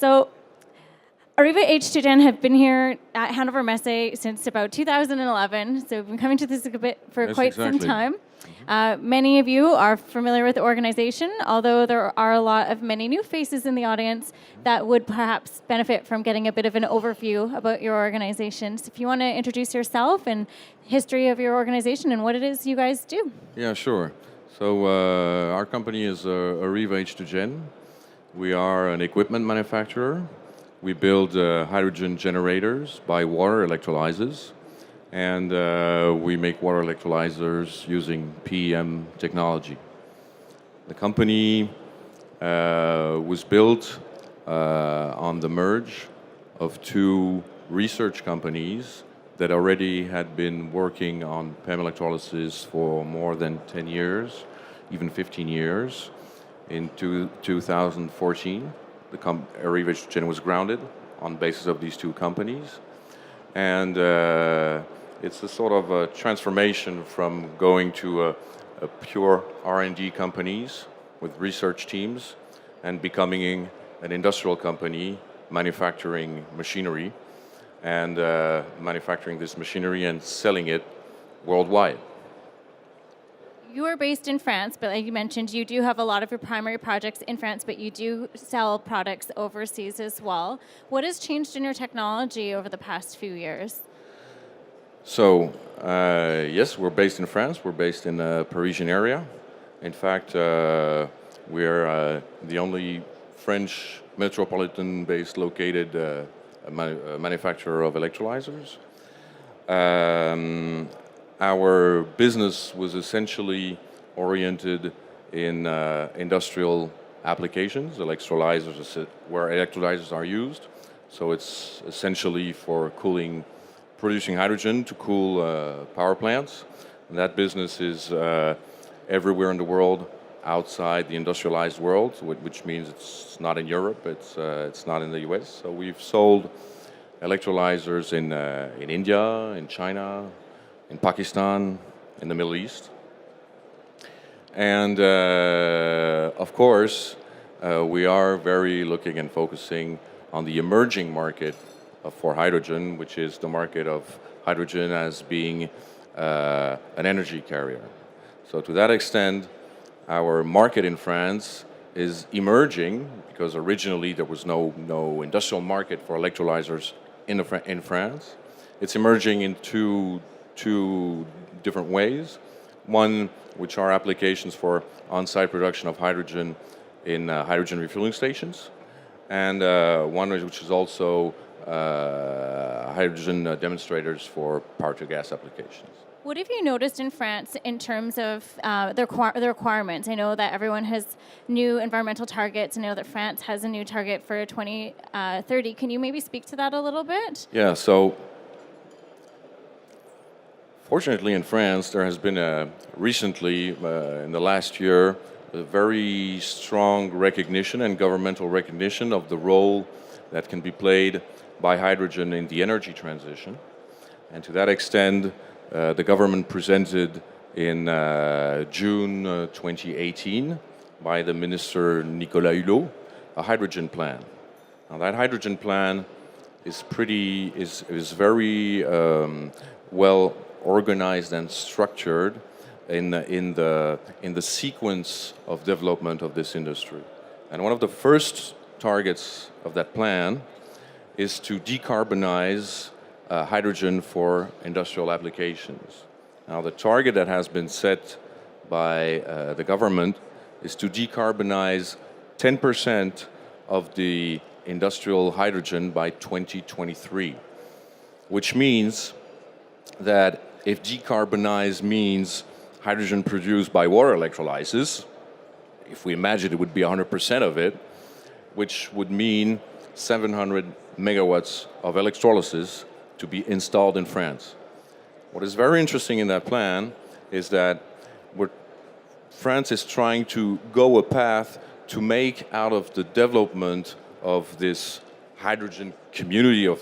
So, AREVA H2Gen have been here at Hanover Messe since about 2011, so we've been coming to this for Yes, quite some exactly. time. Many of you are familiar with the organization, although there are a lot of many new faces in the audience that would perhaps benefit from getting a bit of an overview about your organization. So if you want to introduce yourself and history of your organization and what it is you guys do. Yeah, sure. So our company is AREVA H2Gen. We are an equipment manufacturer. We build hydrogen generators by water electrolyzers. And we make water electrolyzers using PEM technology. The company was built on the merge of two research companies that already had been working on PEM electrolysis for more than 10 years, even 15 years. In 2014, AREVA H2Gen was grounded on the basis of these two companies. And it's a sort of a transformation from going to a pure R&D companies with research teams and becoming an industrial company manufacturing machinery and manufacturing this machinery and selling it worldwide. You are based in France, but like you mentioned, you do have a lot of your primary projects in France, but you do sell products overseas as well. What has changed in your technology over the past few years? So, yes, we're based in France. We're based in the Parisian area. In fact, we're the only French metropolitan-based located manufacturer of electrolyzers. Our business was essentially oriented in industrial applications, electrolyzers, where electrolyzers are used. So it's essentially for producing hydrogen to cool power plants. And that business is everywhere in the world outside the industrialized world, which means it's not in Europe, it's not in the US. So we've sold electrolyzers in India, in China, in Pakistan, in the Middle East. And of course, we are very looking and focusing on the emerging market for hydrogen, which is the market of hydrogen as being an energy carrier. So to that extent, our market in France is emerging because originally there was no industrial market for electrolyzers in France. It's emerging in two different ways. One, which are applications for on-site production of hydrogen in hydrogen refueling stations, and one which is also hydrogen demonstrators for power-to-gas applications. What have you noticed in France in terms of the requirements? I know that everyone has new environmental targets. I know that France has a new target for 2030. Can you maybe speak to that a little bit? Yeah, so fortunately in France, there has been recently, in the last year, a very strong recognition and governmental recognition of the role that can be played by hydrogen in the energy transition. And to that extent, the government presented in June 2018 by the Minister Nicolas Hulot a hydrogen plan. Now that hydrogen plan is very well organized and structured in the sequence of development of this industry. And one of the first targets of that plan is to decarbonize hydrogen for industrial applications. Now, the target that has been set by the government is to decarbonize 10% of the industrial hydrogen by 2023, which means that if decarbonize means hydrogen produced by water electrolysis, if we imagine it would be 100% of it, which would mean 700 megawatts of electrolysis to be installed in France. What is very interesting in that plan is that France is trying to go a path to make out of the development of this hydrogen community or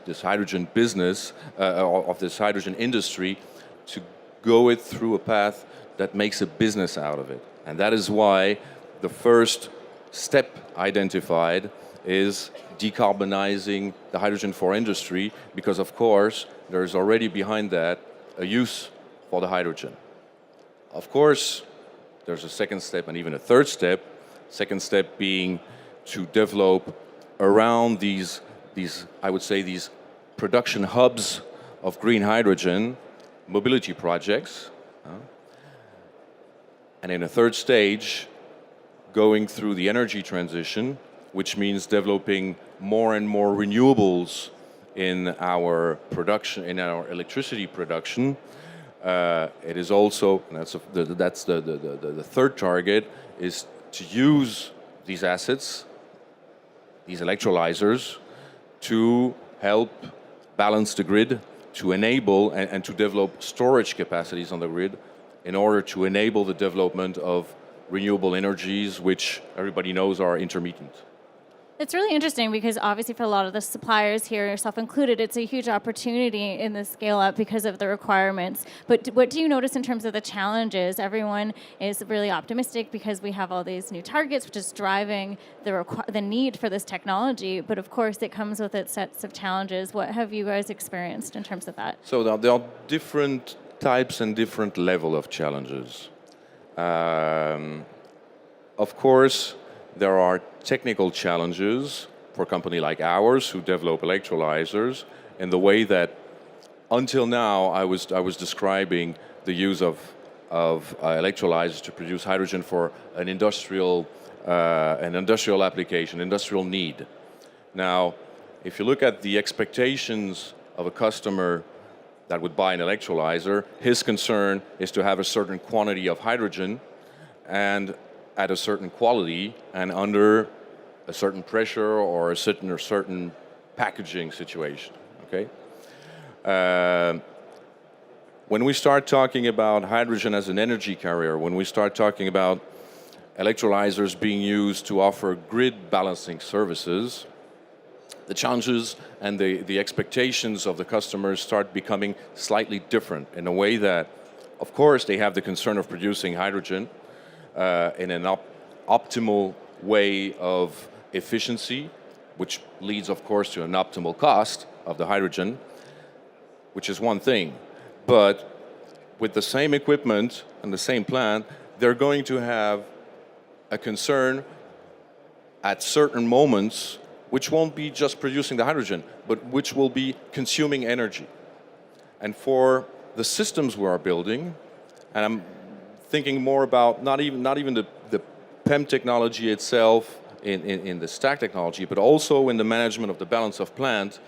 this hydrogen business, of this hydrogen industry, to go it through a path that makes a business out of it. And that is why the first step identified is decarbonizing the hydrogen for industry, because of course there's already behind that a use for the hydrogen. Of course, there's a second step and even a third step. Second step being to develop around these I would say these production hubs of green hydrogen, mobility projects. And in a third stage, going through the energy transition, which means developing more and more renewables in our production, in our electricity production. It is also, and that's the third target, is to use these assets, these electrolyzers, to help balance the grid, to enable and to develop storage capacities on the grid in order to enable the development of renewable energies, which everybody knows are intermittent. It's really interesting because obviously for a lot of the suppliers here, yourself included, it's a huge opportunity in the scale up because of the requirements. But what do you notice in terms of the challenges? Everyone is really optimistic because we have all these new targets, which is driving the need for this technology. But of course, it comes with its sets of challenges. What have you guys experienced in terms of that? So there are different types and different level of challenges. Of course, there are technical challenges for a company like ours who develop electrolyzers in the way that until now I was describing the use of electrolyzers to produce hydrogen for an industrial application, industrial need. Now, if you look at the expectations of a customer that would buy an electrolyzer, his concern is to have a certain quantity of hydrogen and at a certain quality and under a certain pressure or a certain packaging situation. Okay. When we start talking about hydrogen as an energy carrier, when we start talking about electrolyzers being used to offer grid balancing services, the challenges and the expectations of the customers start becoming slightly different in a way that, of course, they have the concern of producing hydrogen in an optimal way of efficiency, which leads, of course, to an optimal cost of the hydrogen, which is one thing. But with the same equipment and the same plant, they're going to have a concern at certain moments, which won't be just producing the hydrogen, but which will be consuming energy. And for the systems we are building, and I'm thinking more about not even the PEM technology itself in the stack technology, but also in the management of the balance of plant,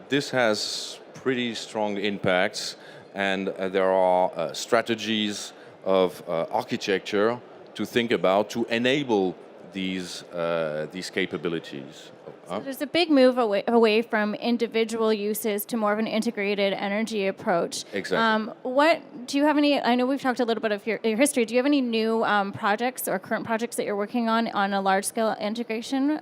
this has pretty strong impacts, and there are strategies of architecture to think about to enable these capabilities. So there's a big move away from individual uses to more of an integrated energy approach. Exactly. What do you have any? I know we've talked a little bit of your history. Do you have any new projects or current projects that you're working on a large scale integration?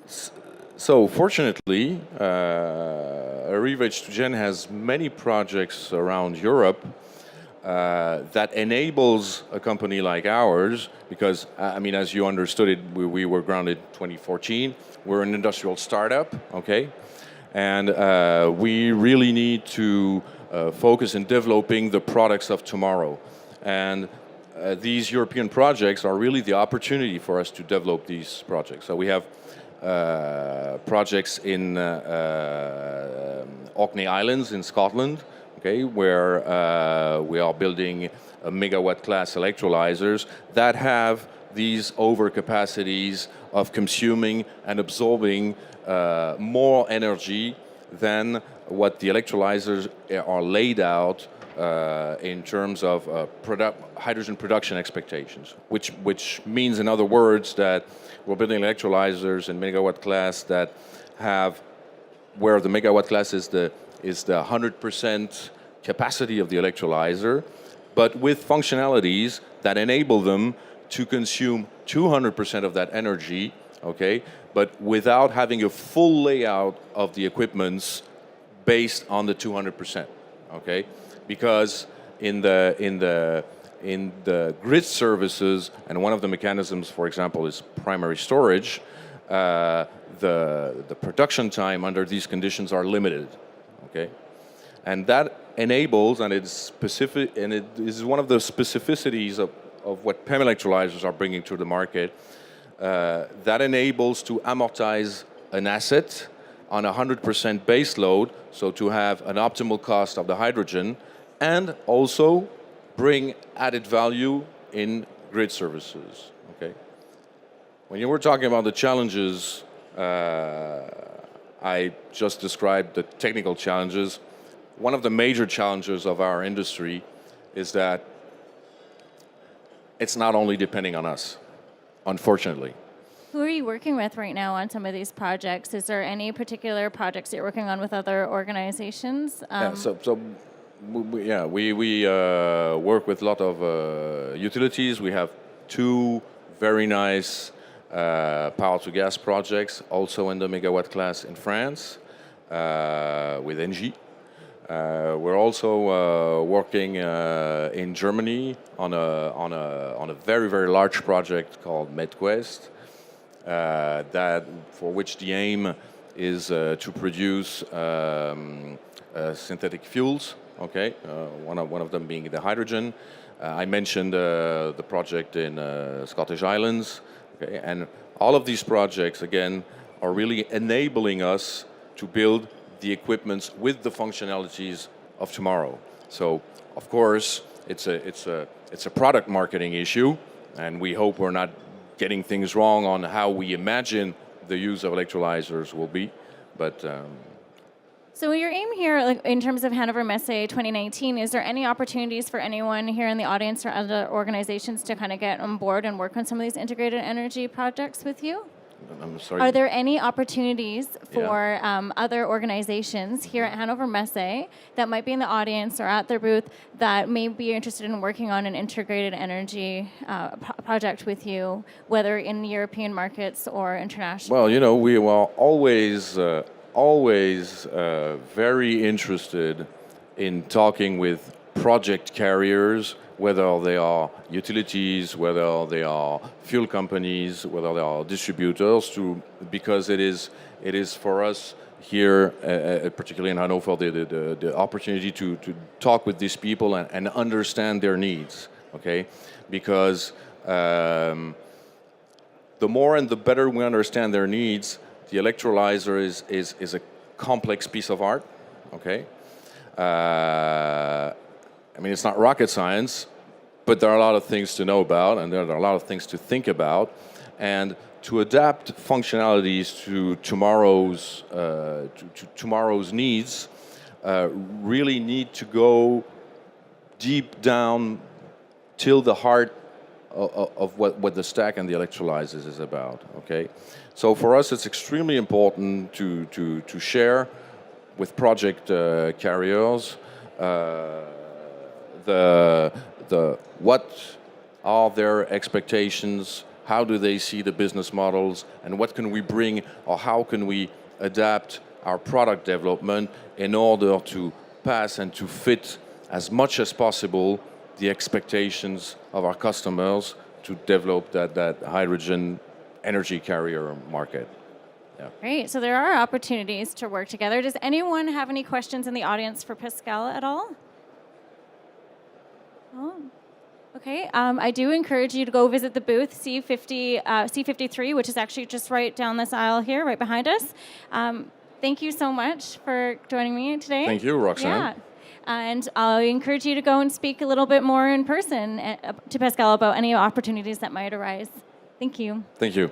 So fortunately, AREVA H2Gen has many projects around Europe that enables a company like ours, because, I mean, as you understood it, we were grounded in 2014. We're an industrial startup, okay? And we really need to focus in developing the products of tomorrow. And these European projects are really the opportunity for us to develop these projects. So we have projects in Orkney Islands in Scotland, okay, where we are building a megawatt class electrolyzers that have these overcapacities of consuming and absorbing more energy than what the electrolyzers are laid out in terms of hydrogen production expectations, which means, in other words, that we're building electrolyzers in megawatt class that have, where the megawatt class is the 100% capacity of the electrolyzer, but with functionalities that enable them to consume 200% of that energy, okay, but without having a full layout of the equipments based on the 200%, okay, because in the in the grid services, and one of the mechanisms, for example, is primary storage, the production time under these conditions are limited, okay? And that enables, and it's specific, and it is one of the specificities of what PEM electrolyzers are bringing to the market, that enables to amortize an asset on 100% base load, so to have an optimal cost of the hydrogen, and also bring added value in grid services, okay? When you were talking about the challenges, I just described the technical challenges. One of the major challenges of our industry is that it's not only depending on us, unfortunately. Who are you working with right now on some of these projects? Is there any particular projects that you're working on with other organizations? We work with a lot of utilities. We have two very nice power to gas projects, also in the megawatt class in France, with Engie. We're also working in Germany on a very, very large project called MedQuest, that for which the aim is to produce synthetic fuels. Okay, one of them being the hydrogen. I mentioned the project in Scottish Islands. Okay, and all of these projects again are really enabling us to build the equipments with the functionalities of tomorrow. So, of course, it's a product marketing issue, and we hope we're not getting things wrong on how we imagine the use of electrolyzers will be, but. So your aim here, like in terms of Hannover Messe 2019, is there any opportunities for anyone here in the audience or other organizations to kind of get on board and work on some of these integrated energy projects with you? I'm sorry. Are there any opportunities for other organizations here at Hannover Messe that might be in the audience or at their booth that may be interested in working on an integrated energy project with you, whether in European markets or international? Well, you know, we were always very interested in talking with project carriers, whether they are utilities, whether they are fuel companies, whether they are distributors, because it is for us here, particularly in Hannover, the opportunity to talk with these people and understand their needs, okay? Because the more and the better we understand their needs, the electrolyzer is a complex piece of art, okay? I mean, it's not rocket science, but there are a lot of things to know about, and there are a lot of things to think about, and to adapt functionalities to tomorrow's needs, really need to go deep down till the heart of what the stack and the electrolyzers is about. Okay, so for us, it's extremely important to share with project carriers what are their expectations, how do they see the business models, and what can we bring, or how can we adapt our product development in order to pass and to fit as much as possible the expectations of our customers to develop that hydrogen energy carrier market. Yeah. Great. So there are opportunities to work together. Does anyone have any questions in the audience for Pascal at all? Oh. Okay. I do encourage you to go visit the booth C53, which is actually just right down this aisle here, right behind us. Thank you so much for joining me today. Thank you, Roxanne. Yeah. And I encourage you to go and speak a little bit more in person to Pascal about any opportunities that might arise. Thank you. Thank you.